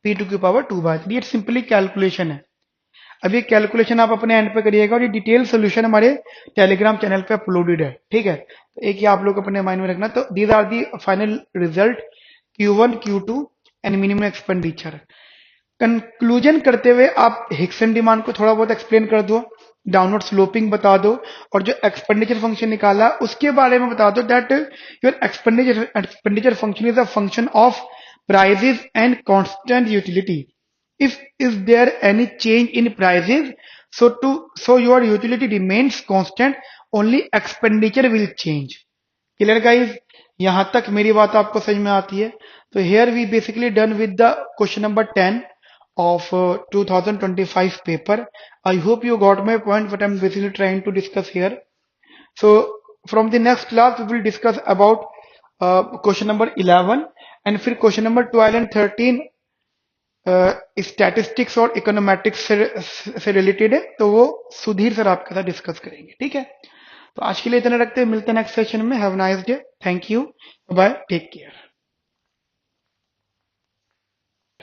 P2 की पावर 2/3। ये सिंपली कैलकुलेशन है। अब ये कैलकुलेशन आप अपने एंड पे करिएगा और ये डिटेल सोल्यूशन हमारे टेलीग्राम चैनल पे अपलोडेड है। ठीक है, तो एक ही आप लोग अपने माइंड में रखना। तो these are the final result Q1 Q2 and minimum expenditure. Conclusion करते हुए आप हिक्सन डिमांड को थोड़ा बहुत एक्सप्लेन कर दो, डाउनवर्ड स्लोपिंग बता दो, और जो एक्सपेंडिचर फंक्शन निकाला उसके बारे में बता दो that your expenditure function is a function of prices and constant utility. if is there any change in prices, so your utility remains constant, only expenditure will change। Clear guys? यहां तक मेरी बात आपको समझ में आती है? तो here we basically done with the question number 10 of 2025 paper। I hope you got my point what I'm basically trying to discuss here। So from the next class we will discuss about question number 11, and फिर question number 12 and 13 statistics और इकोनोमेटिक्स से related है, तो वो Sudhir sir आपके साथ discuss करेंगे। ठीक है, तो आज के लिए इतना रखते हैं, मिलते हैं नेक्स्ट सेशन में। Have nice day, thank you, bye, take care.